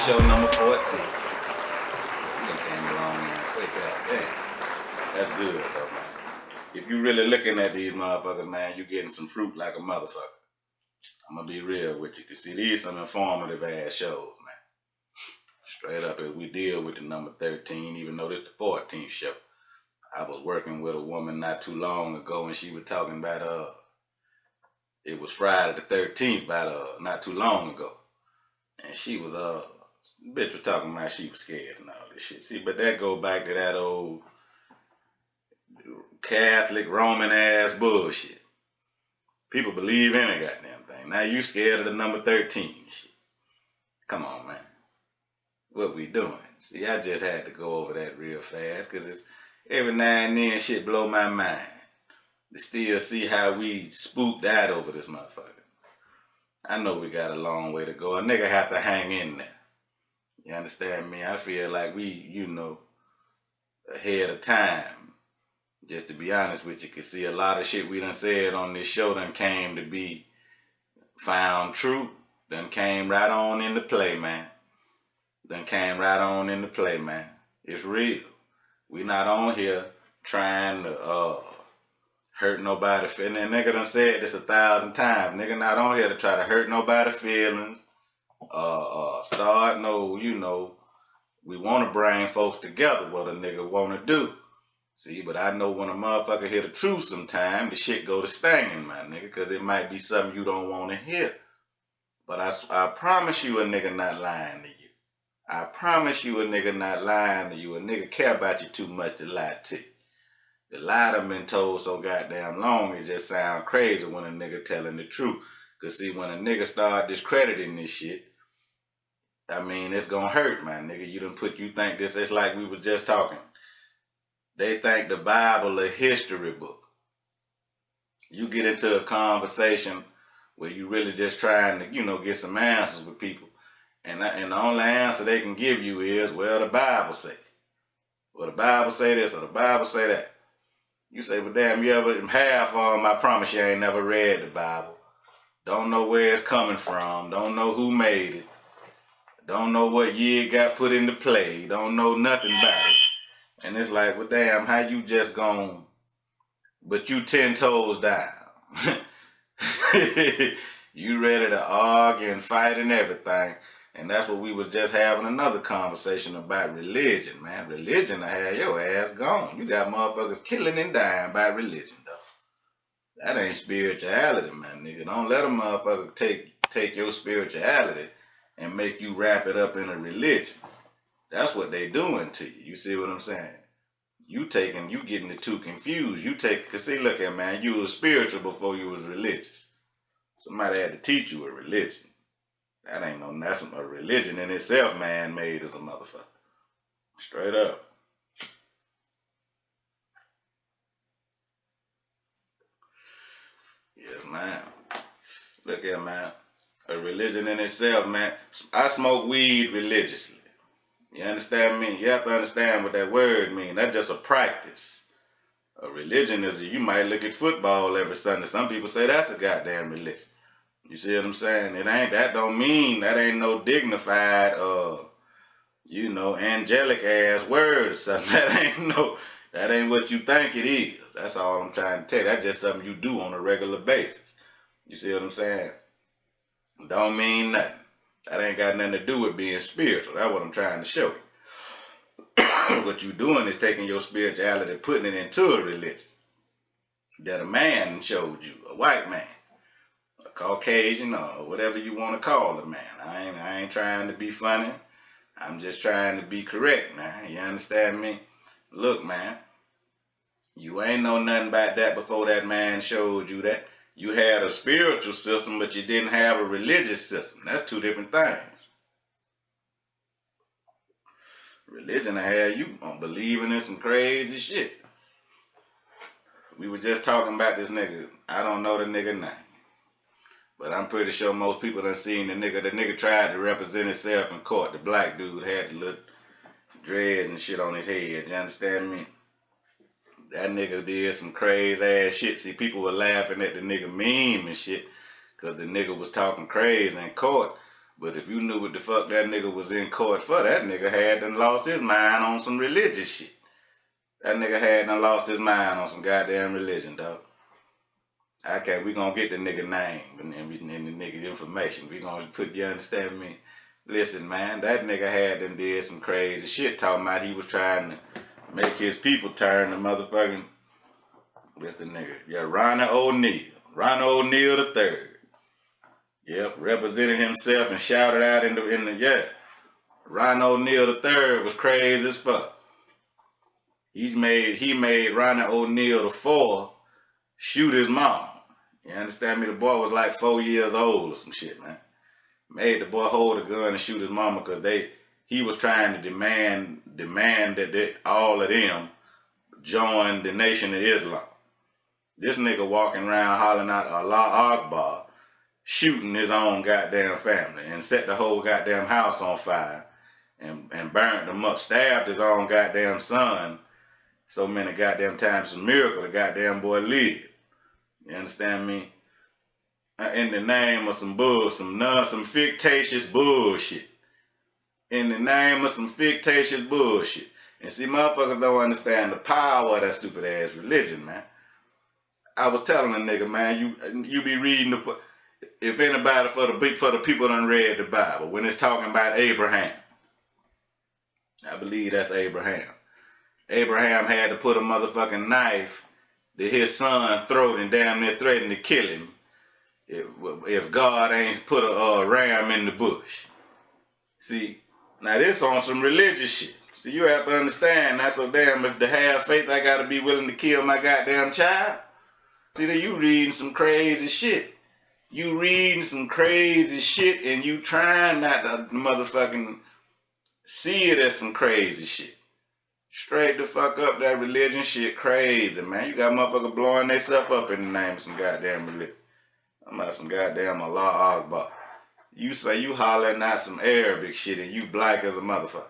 show number 14. You came along and straight out. Damn. That's good, though, man. If you really looking at these motherfuckers, man, you getting some fruit like a motherfucker. I'm gonna be real with you. Cause see, these some informative ass shows, man. Straight up, as we deal with the number 13, even though this the 14th show. I was working with a woman not too long ago, and she was talking about it was Friday the 13th, about not too long ago, and she was bitch was talking about she was scared and all this shit. See, but that go back to that old Catholic Roman ass bullshit. People believe in a goddamn thing. Now you scared of the number 13 shit. Come on, man. What we doing? See, I just had to go over that real fast, cause it's every now and then shit blow my mind to still see how we spooked out over this motherfucker. I know we got a long way to go. A nigga have to hang in there. You understand me? I feel like we, ahead of time. Just to be honest with you, cause see a lot of shit we done said on this show done came to be found true. Done came right on into play, man. It's real. We not on here trying to hurt nobody. And nigga done said this 1,000 times. Nigga not on here to try to hurt nobody's feelings. Start we want to bring folks together, what a nigga want to do. See, but I know when a motherfucker hear the truth sometime, the shit go to stinging, my nigga, because it might be something you don't want to hear. But I promise you a nigga not lying to you. I promise you a nigga not lying to you. A nigga care about you too much to lie to you. The lie done been told so goddamn long, it just sound crazy when a nigga telling the truth. Cause see, when a nigga start discrediting this shit, I mean, it's gonna hurt, my nigga. You think this, it's like we was just talking. They think the Bible a history book. You get into a conversation where you really just trying to, get some answers with people. And the only answer they can give you is, well, the Bible say. Well, the Bible say this or the Bible say that. You say, well, damn, you ever have I promise you ain't never read the Bible. Don't know where it's coming from. Don't know who made it. Don't know what year it got put into play. Don't know nothing about it. And it's like, well, damn, how you just gone, but you 10 toes down. You ready to argue and fight and everything. And that's what we was just having another conversation about religion, man. Religion will have your ass gone. You got motherfuckers killing and dying by religion, though. That ain't spirituality, man, nigga. Don't let a motherfucker take your spirituality and make you wrap it up in a religion. That's what they doing to you. You see what I'm saying? You getting it too confused. Cause see, look at, man, you was spiritual before you was religious. Somebody had to teach you a religion. That ain't that's a religion in itself, man, made as a motherfucker. Straight up. Yes, man. Look at, man. A religion in itself, man. I smoke weed religiously. You understand me? You have to understand what that word means. That's just a practice. A religion is, you might look at football every Sunday. Some people say that's a goddamn religion. You see what I'm saying? That don't mean, that ain't no dignified, angelic ass word or something. That ain't what you think it is. That's all I'm trying to tell you. That's just something you do on a regular basis. You see what I'm saying? Don't mean nothing. That ain't got nothing to do with being spiritual. That's what I'm trying to show you. What you doing is taking your spirituality, putting it into a religion that a man showed you, a white man. Caucasian or whatever you want to call it, man. I ain't trying to be funny. I'm just trying to be correct, man. You understand me? Look, man, you ain't know nothing about that before that man showed you that. You had a spiritual system, but you didn't have a religious system. That's two different things. Religion will have you believing in some crazy shit. We were just talking about this nigga. I don't know the nigga name. But I'm pretty sure most people done seen the nigga. The nigga tried to represent himself in court. The black dude had the little dreads and shit on his head. You understand me? That nigga did some crazy ass shit. See, people were laughing at the nigga meme and shit because the nigga was talking crazy in court. But if you knew what the fuck that nigga was in court for, that nigga had done lost his mind on some religious shit. That nigga had done lost his mind on some goddamn religion, dog. Okay, we gonna get the nigga name and the nigga information. We gonna put, you understand me? Listen, man, that nigga had done did some crazy shit talking about he was trying to make his people turn the motherfucking, what's the nigga? Yeah, Ronnie O'Neal. Ronnie O'Neal III. Yep, represented himself and shouted out in the yeah. Ronnie O'Neal III was crazy as fuck. He made Ronnie O'Neal IV shoot his mom. You understand me? The boy was like 4 years old or some shit, man. Made the boy hold a gun and shoot his mama because he was trying to demand that all of them join the Nation of Islam. This nigga walking around hollering out Allah Akbar, shooting his own goddamn family and set the whole goddamn house on fire and burned them up, stabbed his own goddamn son so many goddamn times. It's a miracle the goddamn boy lived. You understand me? In the name of some fictitious bullshit. In the name of some fictitious bullshit. And see, motherfuckers don't understand the power of that stupid ass religion, man. I was telling a nigga, man, you be reading if anybody for the people done read the Bible, when it's talking about Abraham. I believe that's Abraham. Abraham had to put a motherfucking knife to his son's throat and damn near threatened to kill him if God ain't put a ram in the bush. See, now this on some religious shit. See, you have to understand, not so damn if to have faith I gotta be willing to kill my goddamn child. See, that you reading some crazy shit. You reading some crazy shit and you trying not to motherfucking see it as some crazy shit. Straight the fuck up, that religion shit crazy, man. You got motherfuckers blowing themselves up in the name of some goddamn religion. I'm about some goddamn Allah Akbar. You say you hollering out some Arabic shit and you black as a motherfucker.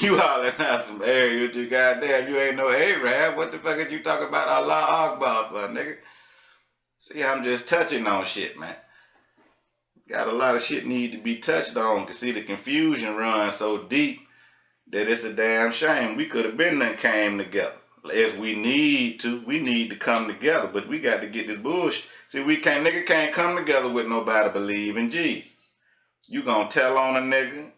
You hollering out some Arabic, you goddamn, you ain't no Arab. What the fuck is you talking about Allah Akbar for, nigga? See, I'm just touching on shit, man. Got a lot of shit need to be touched on. Cause see, the confusion runs so deep that it's a damn shame. We could have been done came together. As we need to come together, but we got to get this bullshit. See, nigga can't come together with nobody believe in Jesus. You gonna tell on a nigga,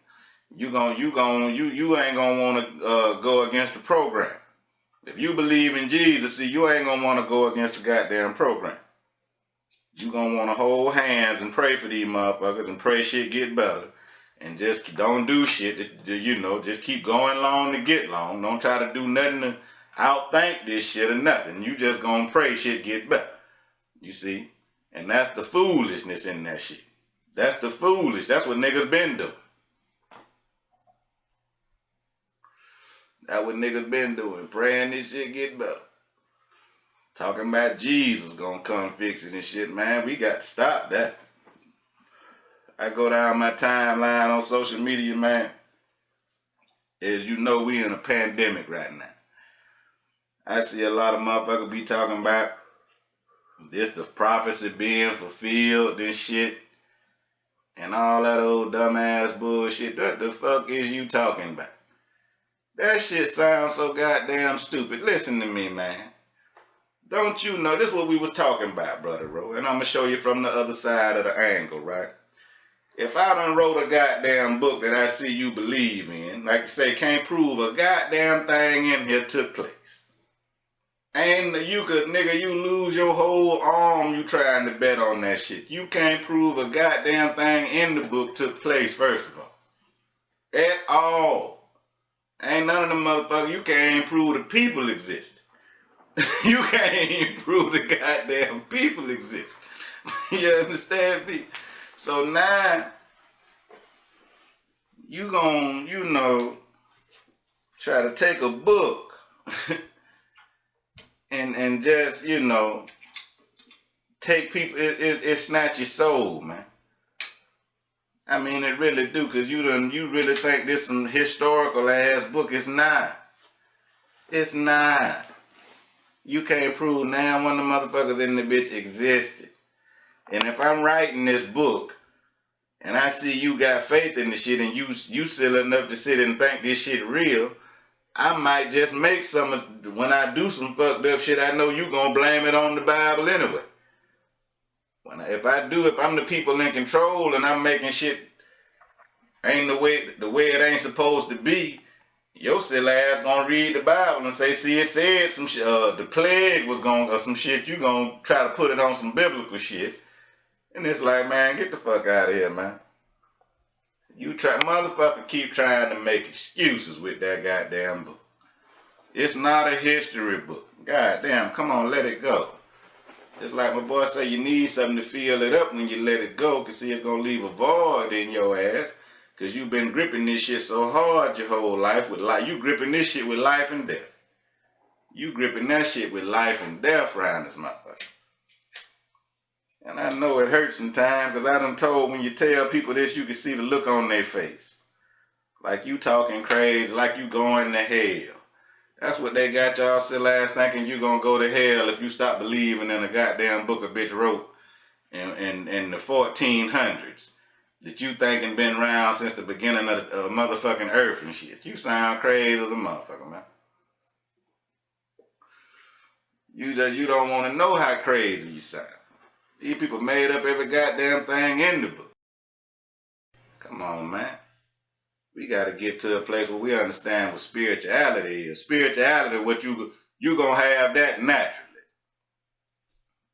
you ain't gonna wanna go against the program. If you believe in Jesus, see, you ain't gonna wanna go against the goddamn program. You gonna wanna hold hands and pray for these motherfuckers and pray shit get better. And just don't do shit, just keep going long to get long. Don't try to do nothing to outthink this shit or nothing. You just gonna pray shit get better. You see? And that's the foolishness in that shit. That's the foolish. That's what niggas been doing. That's what niggas been doing. Praying this shit get better. Talking about Jesus gonna come fix it and shit, man. We got to stop that. I go down my timeline on social media, man. As you know, we in a pandemic right now. I see a lot of motherfuckers be talking about this the prophecy being fulfilled, this shit, and all that old dumbass bullshit. What the fuck is you talking about? That shit sounds so goddamn stupid. Listen to me, man. Don't you know, this is what we was talking about, Brother Ro, and I'm gonna show you from the other side of the angle, right? If I done wrote a goddamn book that I see you believe in, like you say, can't prove a goddamn thing in here took place. And you could, nigga, you lose your whole arm you trying to bet on that shit. You can't prove a goddamn thing in the book took place, first of all. At all. Ain't none of them motherfuckers, you can't prove the people exist. You can't prove the goddamn people exist. You understand me? So now, you gon', try to take a book and just, take people, it snatch your soul, man. I mean, it really do, because you really think this some historical ass book. It's not. It's not. You can't prove now one of the motherfuckers in the bitch existed. And if I'm writing this book, and I see you got faith in the shit, and you silly enough to sit and think this shit real, I might just make when I do some fucked up shit, I know you gonna blame it on the Bible anyway. If I'm the people in control and I'm making shit ain't the way it ain't supposed to be, your silly ass gonna read the Bible and say, see, it said some shit, the plague was or some shit, you gonna try to put it on some biblical shit. And it's like, man, get the fuck out of here, man. Motherfucker keep trying to make excuses with that goddamn book. It's not a history book. Goddamn, come on, let it go. It's like my boy say, you need something to fill it up when you let it go, cause see, it's gonna leave a void in your ass, cause you've been gripping this shit so hard your whole life with life. You gripping this shit with life and death. You gripping that shit with life and death around this motherfucker. And I know it hurts sometimes, cause I done told when you tell people this, you can see the look on their face. Like you talking crazy, like you going to hell. That's what they got y'all silly ass thinking you gonna go to hell if you stop believing in a goddamn book a bitch wrote in the 1400s that you thinking been around since the beginning of motherfucking earth and shit. You sound crazy as a motherfucker, man. You don't want to know how crazy you sound. These people made up every goddamn thing in the book. Come on, man. We got to get to a place where we understand what spirituality is. Spirituality, what you gonna have that naturally.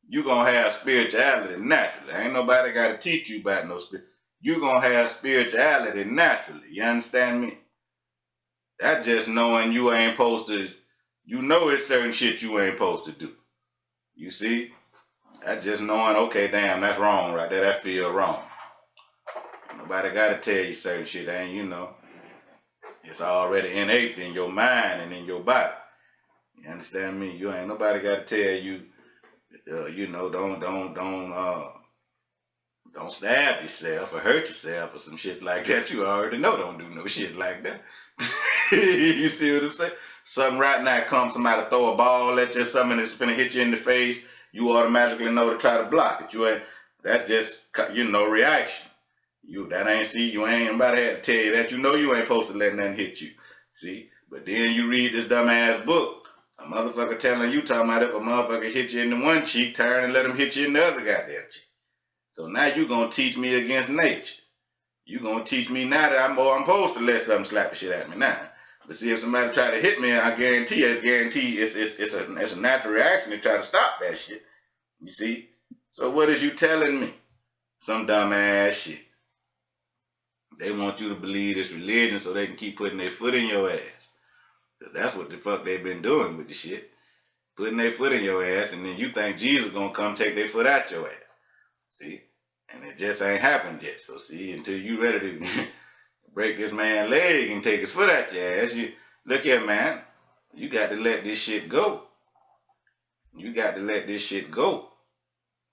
You gonna have spirituality naturally. Ain't nobody got to teach you about no spirit. You gonna have spirituality naturally. You understand me? That just knowing you ain't supposed to. You know it's certain shit you ain't supposed to do. You see? That just knowing, okay, damn, that's wrong right there. That feel wrong. Nobody got to tell you certain shit, ain't you know. It's already innate in your mind and in your body. You understand me? You ain't nobody got to tell you, you know, don't stab yourself or hurt yourself or some shit like that. You already know don't do no shit like that. You see what I'm saying? Something right now comes, somebody throw a ball at you, something that's finna hit you in the face, you automatically know to try to block it. That's just, you know, reaction. You ain't nobody had to tell you that. You know you ain't supposed to let nothing hit you. See? But then you read this dumbass book, a motherfucker telling you, talking about if a motherfucker hit you in the one cheek, turn and let him hit you in the other goddamn cheek. So now you gonna teach me against nature. You gonna teach me now that I'm supposed to let something slap the shit at me now. But see, if somebody try to hit me, I guarantee it's a natural reaction to try to stop that shit. You see? So what is you telling me? Some dumbass shit. They want you to believe this religion so they can keep putting their foot in your ass. That's what the fuck they been doing with the shit. Putting their foot in your ass, and then you think Jesus gonna come take their foot out your ass. See? And it just ain't happened yet. So see, until you ready to break this man's leg and take his foot out your ass, look here, man. You got to let this shit go. You got to let this shit go.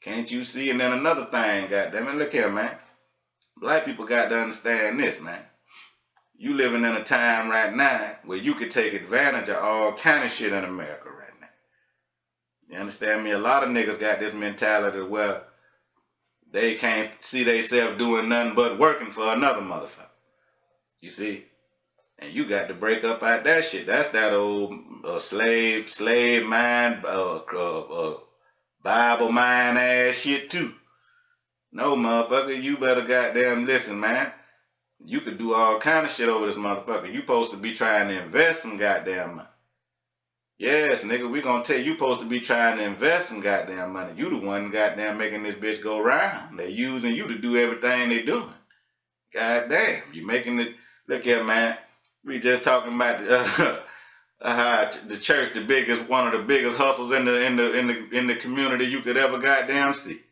Can't you see? And then another thing, goddammit, look here, man. Black people got to understand this, man. You living in a time right now where you could take advantage of all kind of shit in America right now. You understand me? A lot of niggas got this mentality where they can't see themselves doing nothing but working for another motherfucker. You see? And you got to break up out that shit. That's that old slave mind, Bible mind ass shit too. No, motherfucker, you better goddamn listen, man. You could do all kind of shit over this motherfucker. You supposed to be trying to invest some goddamn money. Yes, nigga, we gonna tell you supposed to be trying to invest some goddamn money. You the one goddamn making this bitch go round. They using you to do everything they doing. Goddamn, you making it. Look here, man. We just talking about the church, one of the biggest hustles in the community you could ever goddamn see.